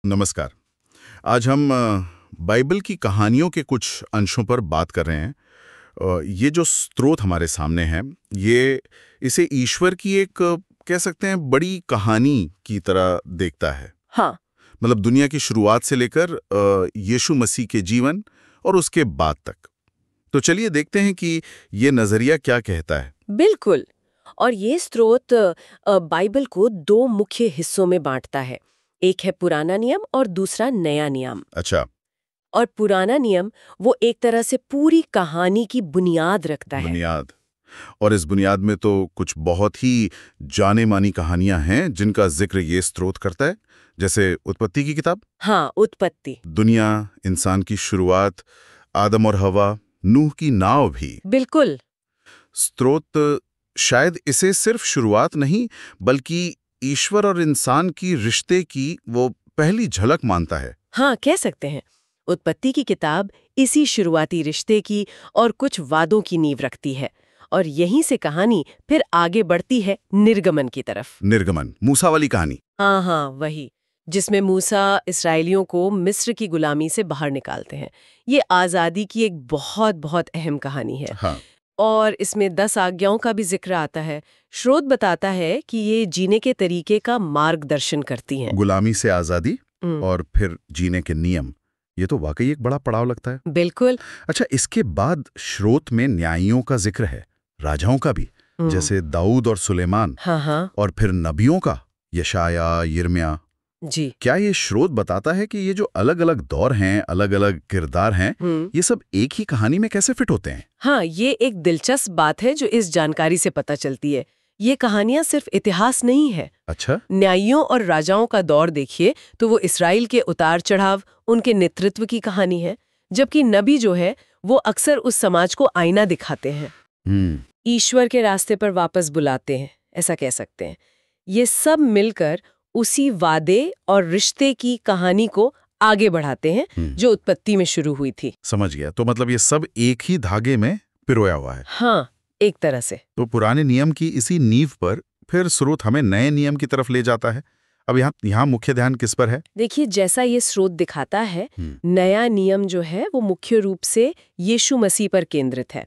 नमस्कार। आज हम बाइबल की कहानियों के कुछ अंशों पर बात कर रहे हैं। ये जो स्रोत हमारे सामने है, ये इसे ईश्वर की एक कह सकते हैं बड़ी कहानी की तरह देखता है। हाँ, मतलब दुनिया की शुरुआत से लेकर यीशु मसीह के जीवन और उसके बाद तक। तो चलिए देखते हैं कि ये नजरिया क्या कहता है। बिल्कुल। और ये स्रोत बाइबल को दो मुख्य हिस्सों में बांटता है। एक है पुराना नियम और दूसरा नया नियम। अच्छा, और पुराना नियम वो एक तरह से पूरी कहानी की बुनियाद रखता है। बुनियाद। और इस बुनियाद में तो कुछ बहुत ही जाने मानी कहानियां हैं जिनका जिक्र ये स्रोत करता है, जैसे उत्पत्ति की किताब, हाँ, उत्पत्ति। दुनिया, इंसान की शुरुआत, आदम और हवा, नूह की नाव भी। बिल्कुल। स्रोत शायद इसे सिर्फ शुरुआत नहीं बल्कि ईश्वर और इंसान की रिश्ते की वो पहली झलक मानता है। हाँ, कह सकते हैं। उत्पत्ति की किताब इसी शुरुआती रिश्ते की और कुछ वादों की नींव रखती है। और यहीं से कहानी फिर आगे बढ़ती है निर्गमन की तरफ। निर्गमन, मूसा वाली कहानी। हाँ हाँ, वही, जिसमें मूसा इसराइलियों को मिस्र की गुलामी से बाहर निकालते हैं। ये आज़ादी की एक बहुत बहुत अहम कहानी है। हाँ, और इसमें 10 आज्ञाओं का भी जिक्र आता है। स्रोत बताता है कि ये जीने के तरीके का मार्गदर्शन करती हैं। गुलामी से आजादी हम्म, और फिर जीने के नियम। ये तो वाकई एक बड़ा पड़ाव लगता है। बिल्कुल। अच्छा, इसके बाद स्रोत में न्यायियों का जिक्र है, राजाओं का भी, जैसे दाऊद और सुलेमान, हाँ हाँ, और फिर नबियों का, यशाया, यिर्मयाह। जी। क्या ये स्रोत बताता है कि ये जो अलग अलग दौर हैं, अलग अलग किरदार हैं, ये सब एक ही कहानी में कैसे फिट होते हैं? हाँ, ये एक दिलचस्प बात है जो इस जानकारी से पता चलती है। ये कहानियां सिर्फ इतिहास नहीं है। अच्छा, न्यायियों और राजाओं का दौर देखिए तो वो इसराइल के उतार चढ़ाव, उनके नेतृत्व की कहानी है। जबकि नबी जो है वो अक्सर उस समाज को आईना दिखाते हैं, ईश्वर के रास्ते पर वापस बुलाते हैं, ऐसा कह सकते हैं। ये सब मिलकर उसी वादे और रिश्ते की कहानी को आगे बढ़ाते हैं जो उत्पत्ति में शुरू हुई थी। समझ गया। तो मतलब ये सब एक ही धागे में पिरोया हुआ है। हाँ, एक तरह से। तो पुराने नियम की इसी नींव पर फिर स्रोत हमें नए नियम की तरफ ले जाता है। अब यहाँ मुख्य ध्यान किस पर है? देखिए, जैसा ये स्रोत दिखाता है, नया नियम जो है वो मुख्य रूप से यीशु मसीह पर केंद्रित है।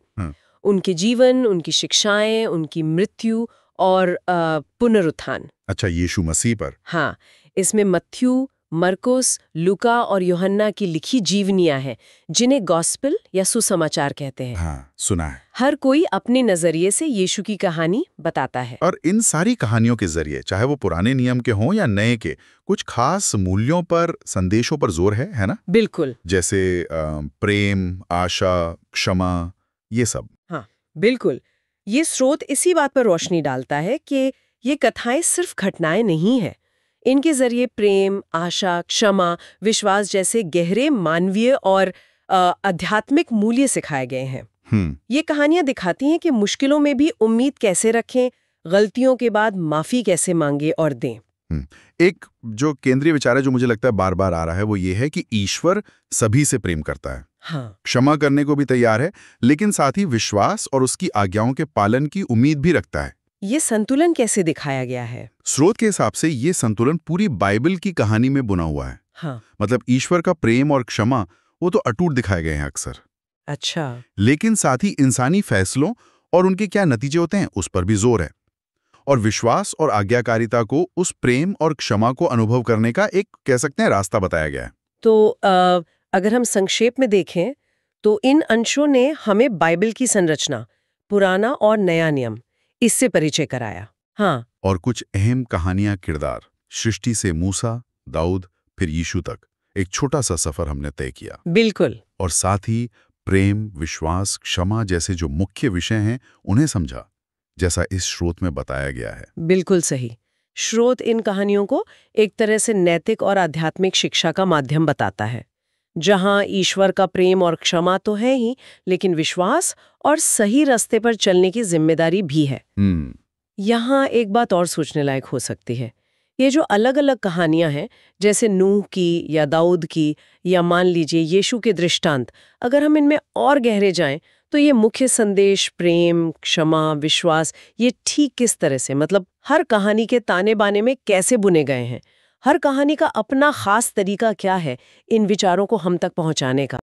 उनके जीवन, उनकी शिक्षाएं, उनकी मृत्यु और पुनरुत्थान। अच्छा, यीशु मसीह पर। हाँ, इसमें मत्थयू, मरकुस, लूका और यूहन्ना की लिखी जीवनियां हैं, जिन्हें गॉस्पेल या सुसमाचार कहते हैं। हाँ, सुना है। हर कोई अपने नजरिए से यीशु की कहानी बताता है। और इन सारी कहानियों के जरिए, चाहे वो पुराने नियम के हों या नए के, कुछ खास मूल्यों पर, संदेशों पर जोर है ना? बिल्कुल। जैसे प्रेम, आशा, क्षमा, ये सब। हाँ, बिल्कुल। ये स्रोत इसी बात पर रोशनी डालता है कि ये कथाएं सिर्फ घटनाएं नहीं हैं। इनके जरिए प्रेम, आशा, क्षमा, विश्वास जैसे गहरे मानवीय और आध्यात्मिक मूल्य सिखाए गए हैं। ये कहानियां दिखाती हैं कि मुश्किलों में भी उम्मीद कैसे रखें, गलतियों के बाद माफी कैसे मांगे और दें। एक जो केंद्रीय विचार है जो मुझे लगता है बार बार आ रहा है, वो ये है कि ईश्वर सभी से प्रेम करता है, हाँ, क्षमा करने को भी तैयार है, लेकिन साथ ही विश्वास और उसकी आज्ञाओं के पालन की उम्मीद भी रखता है। ये संतुलन कैसे दिखाया गया है? स्रोत के हिसाब से ये संतुलन पूरी बाइबल की कहानी में बुना हुआ है। हाँ, मतलब ईश्वर का प्रेम और क्षमा वो तो अटूट दिखाए गए हैं अक्सर, अच्छा। लेकिन साथ ही इंसानी फैसलों और उनके क्या नतीजे होते हैं उस पर भी जोर है। और विश्वास और आज्ञाकारिता को उस प्रेम और क्षमा को अनुभव करने का एक कह सकते हैं रास्ता बताया गया है। तो अगर हम संक्षेप में देखें तो इन अंशों ने हमें बाइबल की संरचना, पुराना और नया नियम, इससे परिचय कराया। हाँ, और कुछ अहम कहानियां, किरदार, सृष्टि से मूसा, दाऊद, फिर यीशु तक एक छोटा सा सफर हमने तय किया। बिल्कुल। और साथ ही प्रेम, विश्वास, क्षमा जैसे जो मुख्य विषय हैं उन्हें समझा, जैसा इस स्रोत में बताया गया है। बिल्कुल सही। स्रोत इन कहानियों को एक तरह से नैतिक और आध्यात्मिक शिक्षा का माध्यम बताता है, जहां ईश्वर का प्रेम और क्षमा तो है ही, लेकिन विश्वास और सही रास्ते पर चलने की जिम्मेदारी भी है। यहाँ एक बात और सोचने लायक हो सकती है। ये जो अलग अलग कहानियां हैं, जैसे नूह की या दाऊद की या मान लीजिए यीशु के दृष्टांत, अगर हम इनमें और गहरे जाएं तो ये मुख्य संदेश प्रेम, क्षमा, विश्वास, ये ठीक किस तरह से, मतलब हर कहानी के ताने बाने में कैसे बुने गए हैं, हर कहानी का अपना खास तरीका क्या है इन विचारों को हम तक पहुंचाने का।